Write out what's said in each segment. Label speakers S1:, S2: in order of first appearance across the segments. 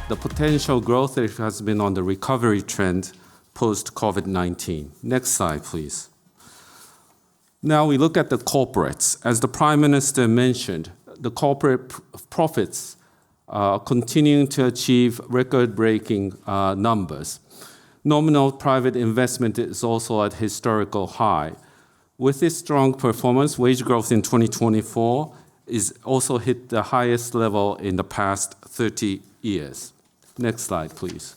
S1: the potential growth rate has been on the recovery trend post-COVID-19. Next slide, please. Now we look at the corporates. As the Prime Minister mentioned, the corporate profits are continuing to achieve record-breaking numbers. Nominal private investment is also at historical high. With this strong performance, wage growth in 2024 is also hit the highest level in the past 30 years. Next slide, please.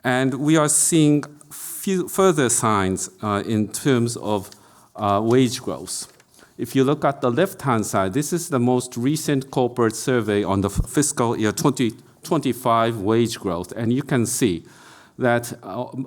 S1: And we are seeing further signs in terms of wage growth. If you look at the left-hand side, this is the most recent corporate survey on the fiscal year 2025 wage growth, and you can see that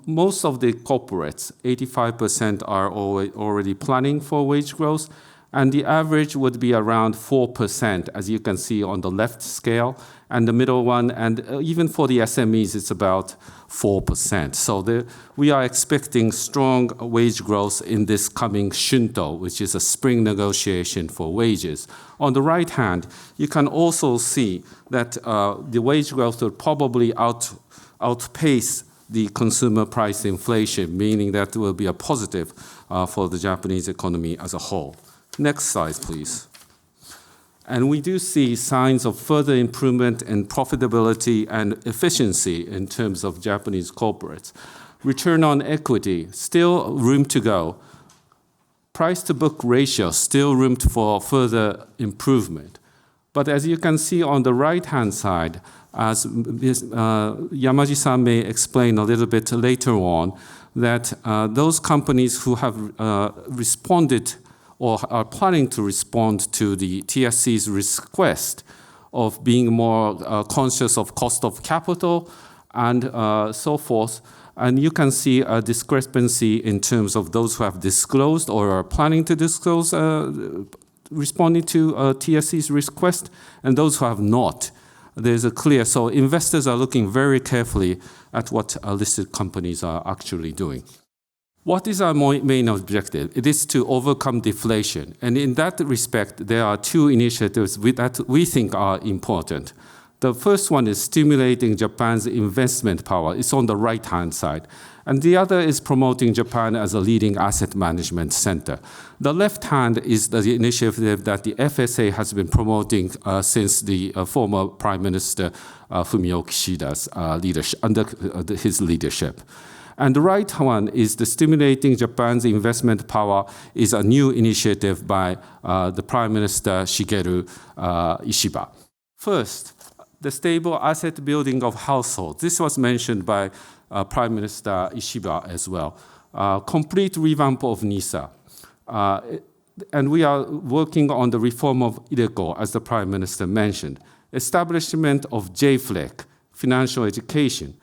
S1: most of the corporates, 85% are already planning for wage growth, and the average would be around 4%, as you can see on the left scale, and the middle one, and even for the SMEs, it's about 4%. So we are expecting strong wage growth in this coming Shunto, which is a spring negotiation for wages. On the right hand, you can also see that the wage growth will probably outpace the consumer price inflation, meaning that will be a positive for the Japanese economy as a whole. Next slide, please. And we do see signs of further improvement in profitability and efficiency in terms of Japanese corporates. Return on equity, still room to go. Price to book ratio, still room for further improvement. But as you can see on the right-hand side, as Yamaji-san may explain a little bit later on, that those companies who have responded or are planning to respond to the TSC's request of being more conscious of cost of capital and so forth. And you can see a discrepancy in terms of those who have disclosed or are planning to disclose responding to TSC's request and those who have not. There's a clear, so investors are looking very carefully at what listed companies are actually doing. What is our main objective? It is to overcome deflation. And in that respect, there are two initiatives that we think are important. The first one is stimulating Japan's investment power. It's on the right-hand side. And the other is promoting Japan as a leading asset management center. The left hand is the initiative that the FSA has been promoting since the former Prime Minister Fumio Kishida's leadership, under his leadership. And the right one is the stimulating Japan's investment power is a new initiative by the Prime Minister Shigeru Ishiba. First, the stable asset building of households. This was mentioned by Prime Minister Ishiba as well. Complete revamp of NISA. And we are working on the reform of IDECO, as the Prime Minister mentioned. Establishment of JFLEC, financial education.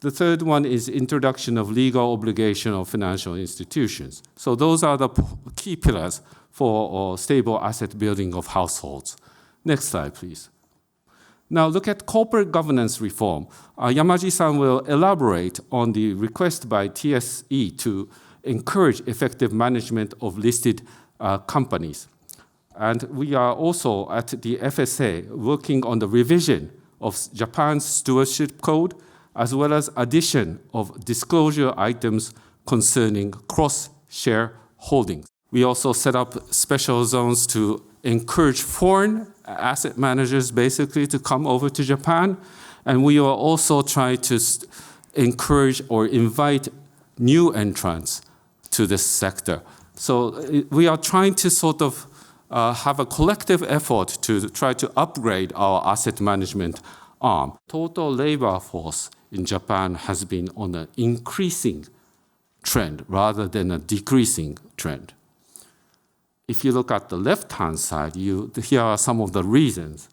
S1: The third one is introduction of legal obligation of financial institutions. So those are the key pillars for stable asset building of households. Next slide, please. Now look at corporate governance reform. Yamaji-san will elaborate on the request by TSE to encourage effective management of listed companies. And we are also at the FSA working on the revision of Japan's stewardship code, as well as addition of disclosure items concerning cross-share holdings. We also set up special zones to encourage foreign asset managers basically to come over to Japan. And we will also try to encourage or invite new entrants to this sector. So we are trying to sort of have a collective effort to try to upgrade our asset management arm. Total labor force in Japan has been on an increasing trend rather than a decreasing trend. If you look at the left-hand side, here are some of the reasons.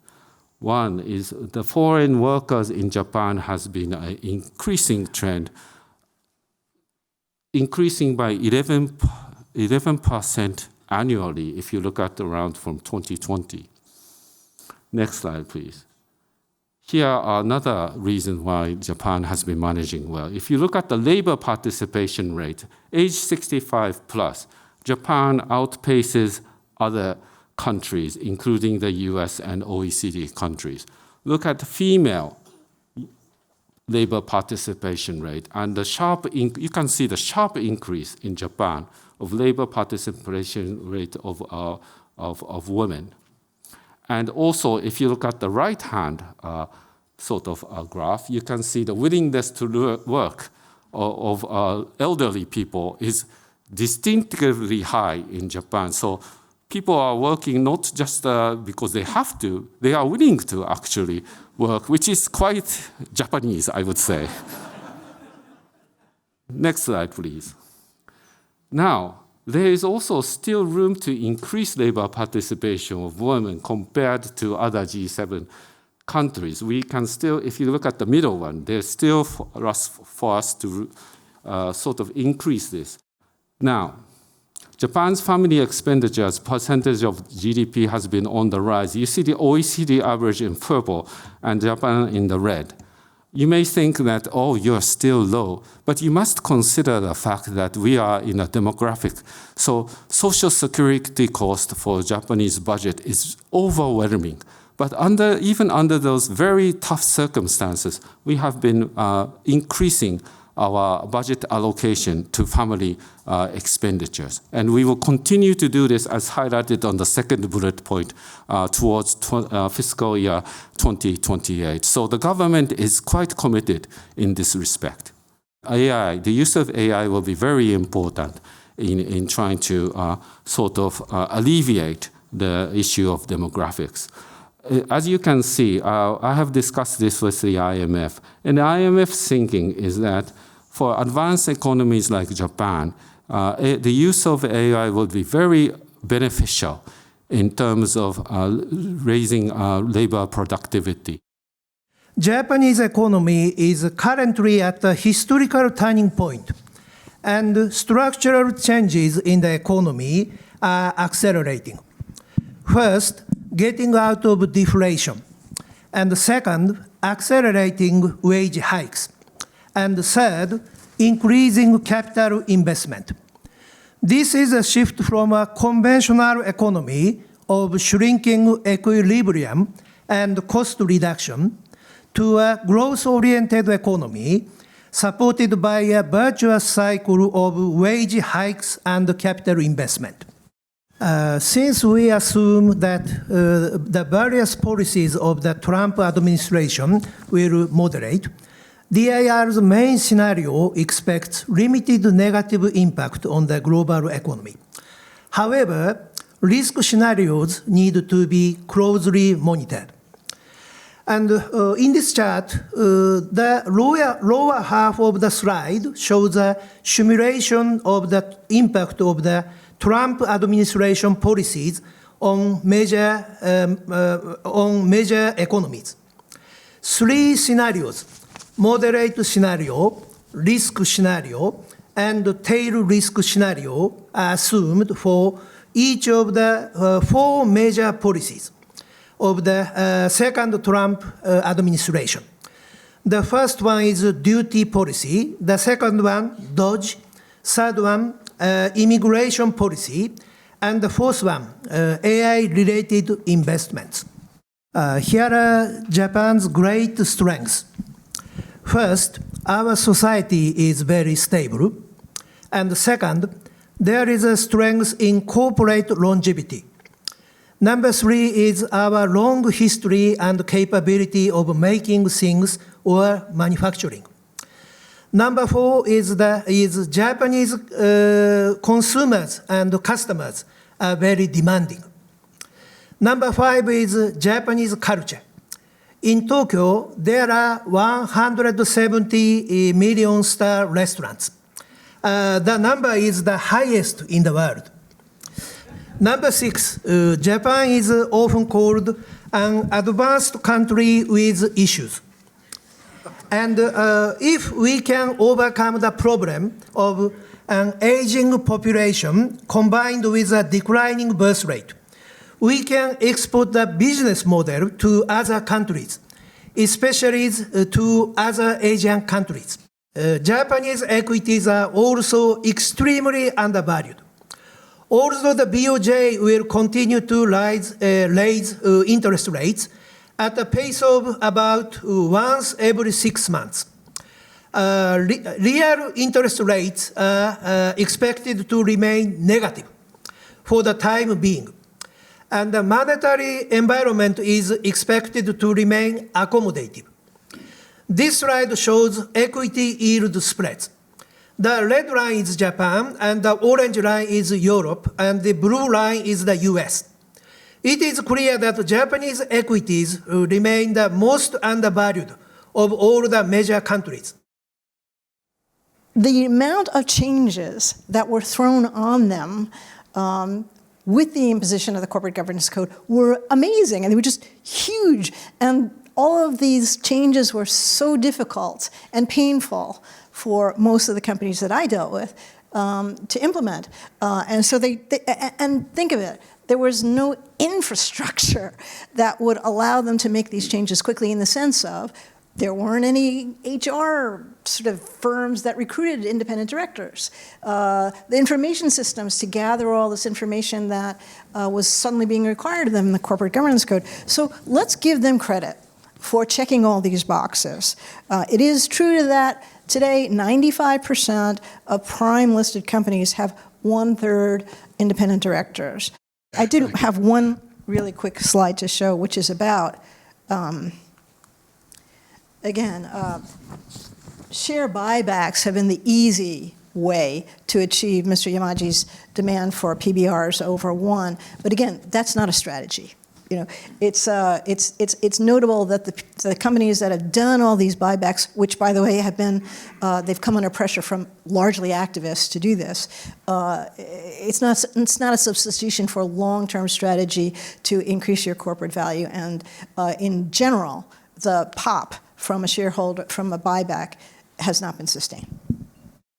S1: One is the foreign workers in Japan has been an increasing trend, increasing by 11% annually if you look at around from 2020. Next slide, please. Here are another reason why Japan has been managing well. If you look at the labor participation rate, age 65 plus, Japan outpaces other countries, including the US and OECD countries. Look at female labor participation rate. And you can see the sharp increase in Japan of labor participation rate of women. And also, if you look at the right-hand graph, you can see the willingness to work of elderly people is distinctively high in Japan. So people are working not just because they have to, they are willing to actually work, which is quite Japanese, I would say. Next slide, please. Now, there is also still room to increase labor participation of women compared to other G7 countries. We can still, if you look at the middle one, there's still for us to increase this. Now, Japan's family expenditure as percentage of GDP has been on the rise. You see the OECD average in purple and Japan in the red. You may think that, oh, you're still low, but you must consider the fact that we are in a demographic. So social security cost for Japanese budget is overwhelming. But even under those very tough circumstances, we have been increasing our budget allocation to family expenditures. And we will continue to do this as highlighted on the second bullet point towards fiscal year 2028. So the government is quite committed in this respect. AI, the use of AI will be very important in trying to alleviate the issue of demographics. As you can see, I have discussed this with the IMF. And the IMF's thinking is that for advanced economies like Japan, the use of AI will be very beneficial in terms of raising labor productivity.
S2: Japanese economy is currently at a historical turning point, and structural changes in the economy are accelerating. First, getting out of deflation, and second, accelerating wage hikes, and third, increasing capital investment. This is a shift from a conventional economy of shrinking equilibrium and cost reduction to a growth-oriented economy supported by a virtuous cycle of wage hikes and capital investment. Since we assume that the various policies of the Trump administration will moderate, DIR's main scenario expects limited negative impact on the global economy. However, risk scenarios need to be closely monitored. And in this chart, the lower half of the slide shows a simulation of the impact of the Trump administration policies on major economies. Three scenarios, moderate scenario, risk scenario, and tail risk scenario are assumed for each of the four major policies of the second Trump administration. The first one is duty policy, the second one, DOGE, third one, immigration policy, and the fourth one, AI-related investments. Here are Japan's great strengths. First, our society is very stable. And second, there is a strength in corporate longevity. Number three is our long history and capability of making things or manufacturing. Number four is Japanese consumers and customers are very demanding. Number five is Japanese culture. In Tokyo, there are 170 million star restaurants. The number is the highest in the world. Number six, Japan is often called an advanced country with issues. And if we can overcome the problem of an aging population combined with a declining birth rate, we can export the business model to other countries, especially to other Asian countries. Japanese equities are also extremely undervalued. Although the BOJ will continue to raise interest rates at a pace of about once every 6 months, real interest rates are expected to remain negative for the time being, and the monetary environment is expected to remain accommodative. This slide shows equity yield spreads. The red line is Japan, and the orange line is Europe, and the blue line is the US. It is clear that Japanese equities remain the most undervalued of all the major countries.
S3: The amount of changes that were thrown on them with the imposition of the Corporate Governance Code were amazing, and they were just huge. And all of these changes were so difficult and painful for most of the companies that I dealt with to implement. And so and think of it, there was no infrastructure that would allow them to make these changes quickly, in the sense of there weren't any HR sort of firms that recruited independent directors. The information systems to gather all this information that was suddenly being required of them in the Corporate Governance Code. So let's give them credit for checking all these boxes. It is true that today 95% of prime listed companies have 1/3 independent directors. I did have one really quick slide to show, which is about, again, share buybacks have been the easy way to achieve Mr. Yamagi's demand for PBRs over 1. But again, that's not a strategy. You know, it's notable that the companies that have done all these buybacks, which by the way have been, they've come under pressure from largely activists to do this. It's not a substitution for a long-term strategy to increase your corporate value. And in general, the pop from a shareholder from a buyback has not been sustained.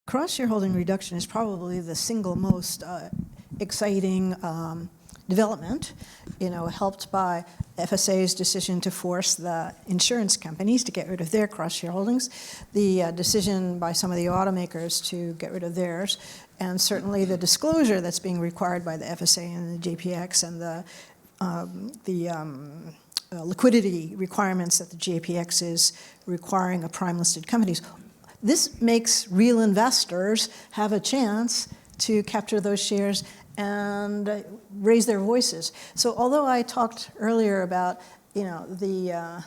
S3: Cross-shareholding reduction is probably the single most exciting development, helped by FSA's decision to force the insurance companies to get rid of their cross-shareholdings, the decision by some of the automakers to get rid of theirs, and certainly the disclosure that's being required by the FSA and the JPX and the liquidity requirements that the JPX is requiring of prime-listed companies. This makes real investors have a chance to capture those shares and raise their voices. So although I talked earlier about the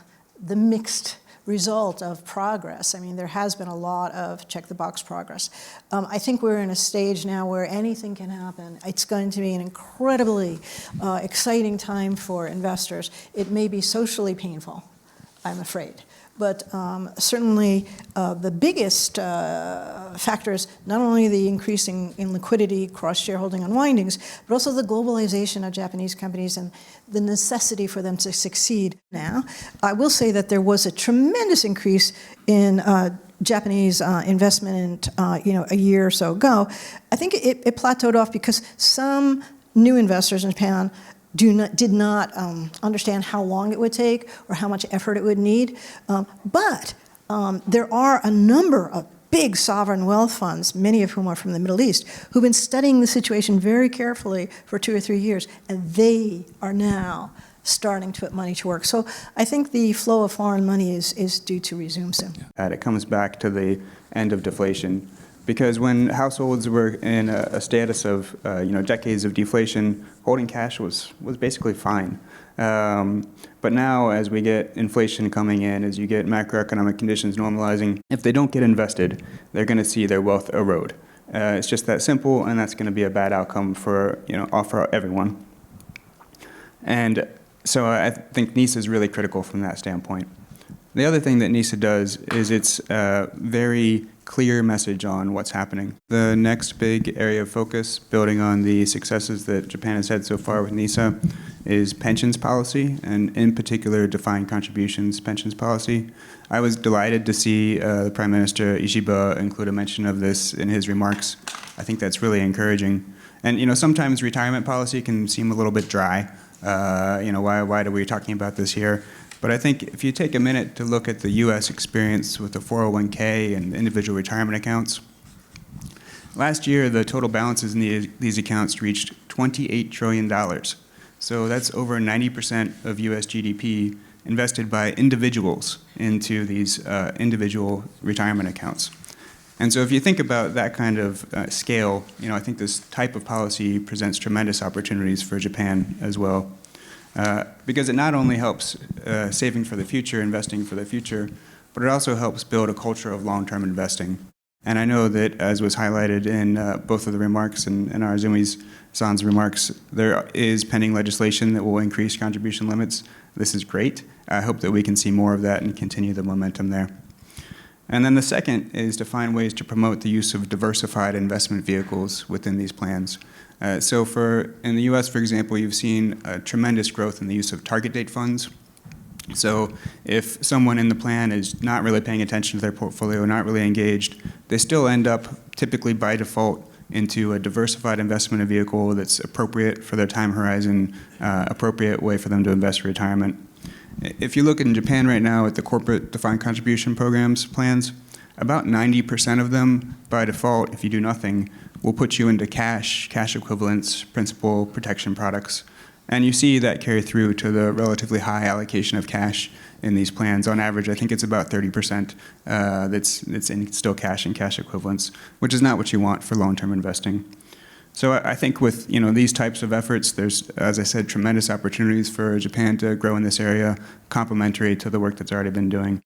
S3: mixed result of progress, I mean, there has been a lot of check-the-box progress. I think we're in a stage now where anything can happen. It's going to be an incredibly exciting time for investors. It may be socially painful, I'm afraid. But certainly the biggest factor is not only the increasing in liquidity, cross-shareholding unwindings, but also the globalization of Japanese companies and the necessity for them to succeed now. I will say that there was a tremendous increase in Japanese investment a year or so ago. I think it plateaued off because some new investors in Japan did not understand how long it would take or how much effort it would need. But there are a number of big sovereign wealth funds, many of whom are from the Middle East, who've been studying the situation very carefully for 2 or 3 years, and they are now starting to put money to work. So I think the flow of foreign money is due to resume soon.
S4: It comes back to the end of deflation. Because when households were in a status of decades of deflation, holding cash was basically fine. But now, as we get inflation coming in, as you get macroeconomic conditions normalizing, if they don't get invested, they're going to see their wealth erode. It's just that simple, and that's going to be a bad outcome for everyone. And so I think NISA is really critical from that standpoint. The other thing that NISA does is it's very clear message on what's happening. The next big area of focus, building on the successes that Japan has had so far with NISA, is pensions policy, and in particular, defined contributions pensions policy. I was delighted to see the Prime Minister Ishiba include a mention of this in his remarks. I think that's really encouraging. And sometimes retirement policy can seem a little bit dry. Why are we talking about this here? But I think if you take a minute to look at the U.S. experience with the 401k and individual retirement accounts, last year the total balances in these accounts reached $28 trillion. So that's over 90% of U.S. GDP invested by individuals into these individual retirement accounts. And so if you think about that kind of scale, I think this type of policy presents tremendous opportunities for Japan as well. Because it not only helps saving for the future, investing for the future, but it also helps build a culture of long-term investing. And I know that, as was highlighted in both of the remarks and Arizumi's remarks, there is pending legislation that will increase contribution limits. This is great. I hope that we can see more of that and continue the momentum there. And then the second is to find ways to promote the use of diversified investment vehicles within these plans. So in the US, for example, you've seen tremendous growth in the use of target date funds. So if someone in the plan is not really paying attention to their portfolio, not really engaged, they still end up typically by default into a diversified investment vehicle that's appropriate for their time horizon, appropriate way for them to invest for retirement. If you look in Japan right now at the corporate defined contribution programs plans, about 90% of them by default, if you do nothing, will put you into cash equivalents, principal protection products. And you see that carry through to the relatively high allocation of cash in these plans. On average, I think it's about 30% that's in still cash and cash equivalents, which is not what you want for long-term investing. So I think with these types of efforts, there's, as I said, tremendous opportunities for Japan to grow in this area, complementary to the work that's already been doing.